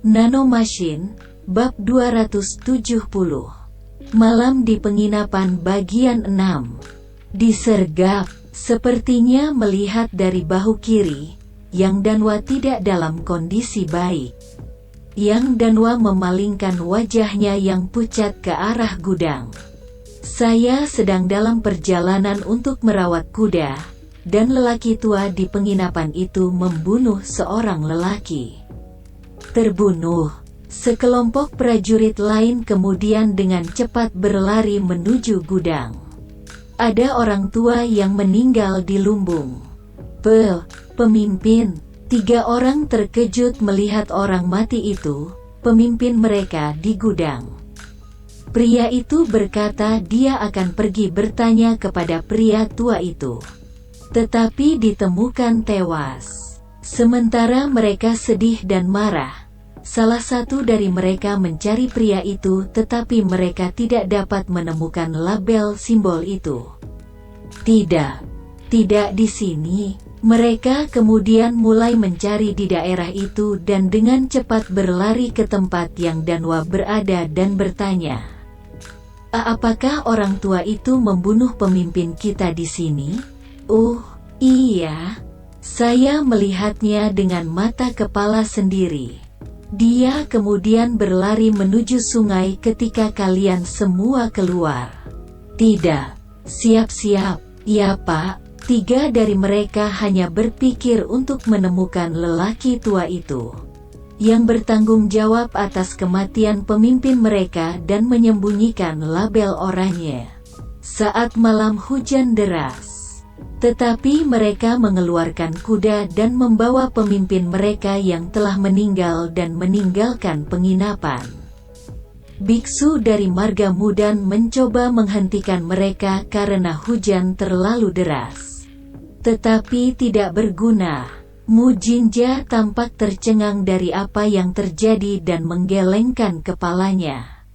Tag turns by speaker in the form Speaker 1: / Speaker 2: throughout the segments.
Speaker 1: Nanomachine, Bab 270. Malam di penginapan bagian 6. Disergap, sepertinya melihat dari bahu kiri, Yang Danwa tidak dalam kondisi baik. Yang Danwa memalingkan wajahnya yang pucat ke arah gudang. Saya sedang dalam perjalanan untuk merawat kuda, dan lelaki tua di penginapan itu membunuh seorang lelaki. Terbunuh. Sekelompok prajurit lain kemudian dengan cepat berlari menuju gudang. Ada orang tua yang meninggal di lumbung. Pemimpin. 3 orang terkejut melihat orang mati itu, pemimpin mereka di gudang. Pria itu berkata dia akan pergi bertanya kepada pria tua itu. Tetapi ditemukan tewas. Sementara mereka sedih dan marah. Salah satu dari mereka mencari pria itu, tetapi mereka tidak dapat menemukan label simbol itu. Tidak di sini. Mereka kemudian mulai mencari di daerah itu dan dengan cepat berlari ke tempat yang Danwa berada dan bertanya, apakah orang tua itu membunuh pemimpin kita di sini? Iya. Saya melihatnya dengan mata kepala sendiri. Dia kemudian berlari menuju sungai ketika kalian semua keluar. Tidak. Siap-siap. Ya Pak. 3 dari mereka hanya berpikir untuk menemukan lelaki tua itu, yang bertanggung jawab atas kematian pemimpin mereka dan menyembunyikan label oranye. Saat malam hujan deras. Tetapi mereka mengeluarkan kuda dan membawa pemimpin mereka yang telah meninggal dan meninggalkan penginapan. Biksu dari Marga Mudan mencoba menghentikan mereka karena hujan terlalu deras. Tetapi tidak berguna. Mujinja tampak tercengang dari apa yang terjadi dan menggelengkan kepalanya.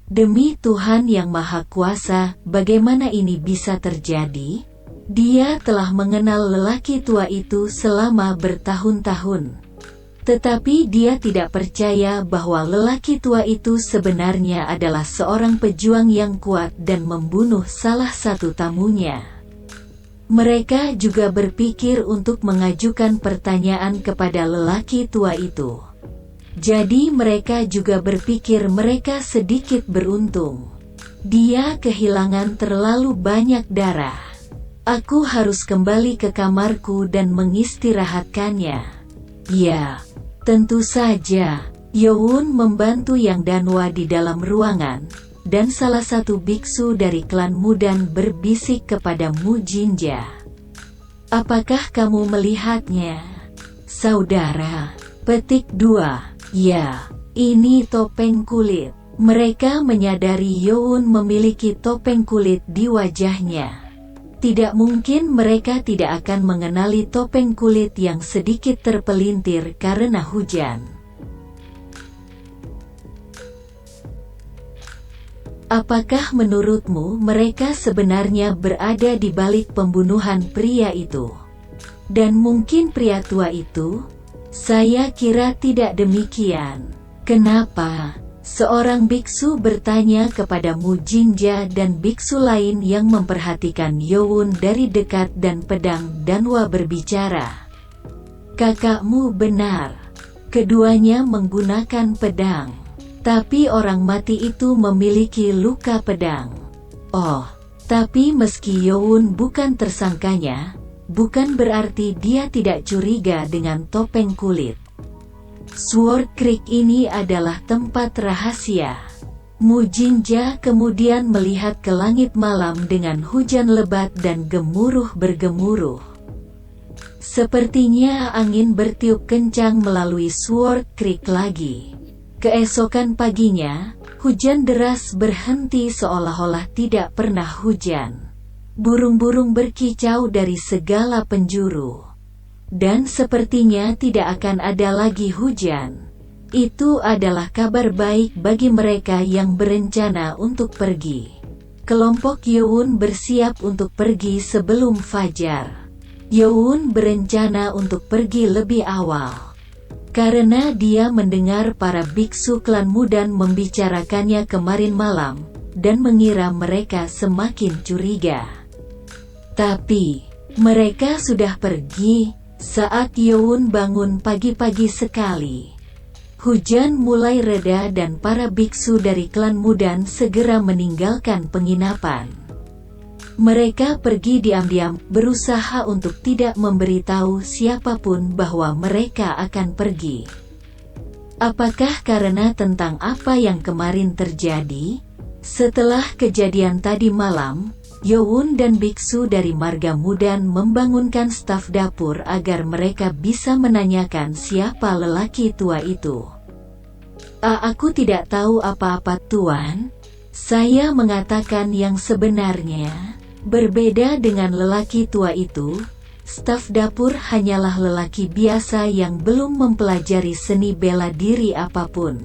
Speaker 1: Demi Tuhan Yang Maha Kuasa, bagaimana ini bisa terjadi? Dia telah mengenal lelaki tua itu selama bertahun-tahun. Tetapi dia tidak percaya bahwa lelaki tua itu sebenarnya adalah seorang pejuang yang kuat dan membunuh salah satu tamunya. Mereka juga berpikir untuk mengajukan pertanyaan kepada lelaki tua itu. Jadi mereka juga berpikir mereka sedikit beruntung. Dia kehilangan terlalu banyak darah. Aku harus kembali ke kamarku dan mengistirahatkannya. Ya, tentu saja. Yowun membantu Yang Danwa di dalam ruangan, dan salah satu biksu dari klan Mudan berbisik kepada Mujinja. Apakah kamu melihatnya, saudara? Petik 2. Ya, ini topeng kulit. Mereka menyadari Yowun memiliki topeng kulit di wajahnya. Tidak mungkin mereka tidak akan mengenali topeng kulit yang sedikit terpelintir karena hujan. Apakah menurutmu mereka sebenarnya berada di balik pembunuhan pria itu? Dan mungkin pria tua itu? Saya kira tidak demikian. Kenapa? Seorang biksu bertanya kepada Mujinja dan biksu lain yang memperhatikan Yowun dari dekat dan pedang Danwa berbicara. Kakakmu benar. Keduanya menggunakan pedang. Tapi orang mati itu memiliki luka pedang. Tapi meski Yowun bukan tersangkanya, bukan berarti dia tidak curiga dengan topeng kulit. Sword Creek ini adalah tempat rahasia. Mujinja kemudian melihat ke langit malam dengan hujan lebat dan gemuruh bergemuruh. Sepertinya angin bertiup kencang melalui Sword Creek lagi. Keesokan paginya, hujan deras berhenti seolah-olah tidak pernah hujan. Burung-burung berkicau dari segala penjuru. Dan sepertinya tidak akan ada lagi hujan. Itu adalah kabar baik bagi mereka yang berencana untuk pergi. Kelompok Yowun bersiap untuk pergi sebelum fajar. Yowun berencana untuk pergi lebih awal. Karena dia mendengar para biksu klan Mudan membicarakannya kemarin malam, dan mengira mereka semakin curiga. Tapi, mereka sudah pergi, saat Youn bangun pagi-pagi sekali. Hujan mulai reda dan para biksu dari klan Mudan segera meninggalkan penginapan. Mereka pergi diam-diam, berusaha untuk tidak memberitahu siapapun bahwa mereka akan pergi. Apakah karena tentang apa yang kemarin terjadi? Setelah kejadian tadi malam, Youn dan biksu dari marga Mudan membangunkan staf dapur agar mereka bisa menanyakan siapa lelaki tua itu. Aku tidak tahu apa-apa, Tuan. Saya mengatakan yang sebenarnya. Berbeda dengan lelaki tua itu, staf dapur hanyalah lelaki biasa yang belum mempelajari seni bela diri apapun.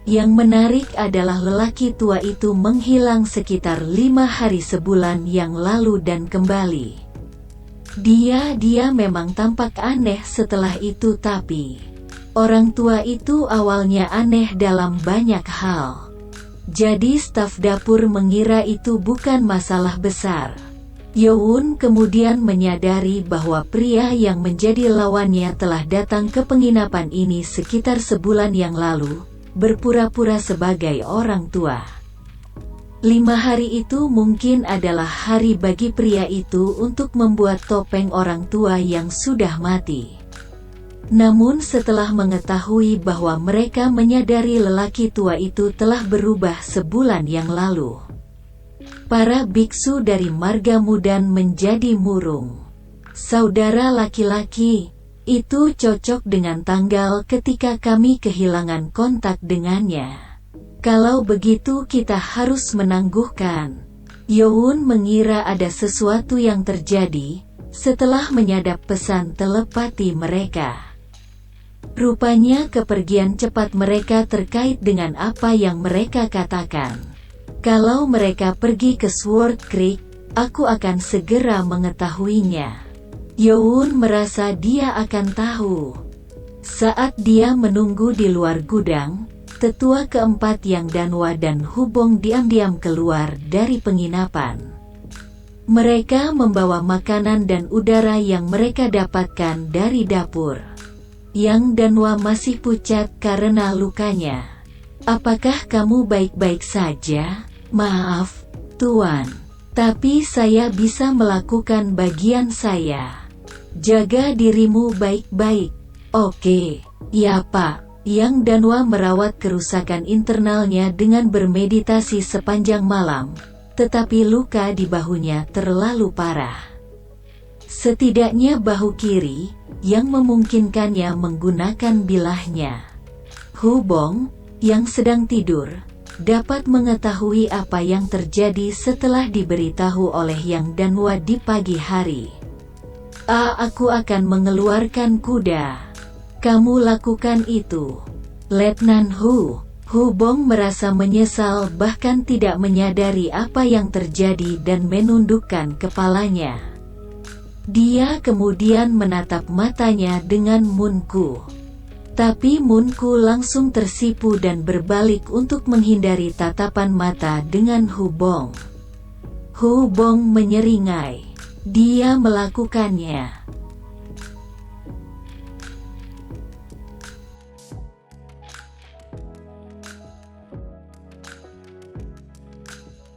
Speaker 1: Yang menarik adalah lelaki tua itu menghilang sekitar 5 hari sebulan yang lalu dan kembali. Dia memang tampak aneh setelah itu, tapi orang tua itu awalnya aneh dalam banyak hal. Jadi staf dapur mengira itu bukan masalah besar. Youn kemudian menyadari bahwa pria yang menjadi lawannya telah datang ke penginapan ini sekitar sebulan yang lalu, berpura-pura sebagai orang tua. 5 hari itu mungkin adalah hari bagi pria itu untuk membuat topeng orang tua yang sudah mati. Namun setelah mengetahui bahwa mereka menyadari lelaki tua itu telah berubah sebulan yang lalu, para biksu dari marga Mudan menjadi murung. Saudara laki-laki, itu cocok dengan tanggal ketika kami kehilangan kontak dengannya. Kalau begitu kita harus menangguhkan. Youn mengira ada sesuatu yang terjadi, setelah menyadap pesan telepati mereka. Rupanya kepergian cepat mereka terkait dengan apa yang mereka katakan. Kalau mereka pergi ke Sword Creek, aku akan segera mengetahuinya. Youn merasa dia akan tahu. Saat dia menunggu di luar gudang, tetua keempat yang Danwa dan Hubong diam-diam keluar dari penginapan. Mereka membawa makanan dan udara yang mereka dapatkan dari dapur. Yang Danwa masih pucat karena lukanya. Apakah kamu baik-baik saja? Maaf, Tuan. Tapi saya bisa melakukan bagian saya. Jaga dirimu baik-baik. Oke, ya Pak. Yang Danwa merawat kerusakan internalnya dengan bermeditasi sepanjang malam. Tetapi luka di bahunya terlalu parah. Setidaknya bahu kiri, yang memungkinkannya menggunakan bilahnya. Hubong, yang sedang tidur, dapat mengetahui apa yang terjadi setelah diberitahu oleh Yang Danwa di pagi hari. Aku akan mengeluarkan kuda. Kamu lakukan itu. Letnan Hubong merasa menyesal bahkan tidak menyadari apa yang terjadi dan menundukkan kepalanya. Dia kemudian menatap matanya dengan Munku. Tapi Munku langsung tersipu dan berbalik untuk menghindari tatapan mata dengan Hubong. Hubong menyeringai. Dia melakukannya.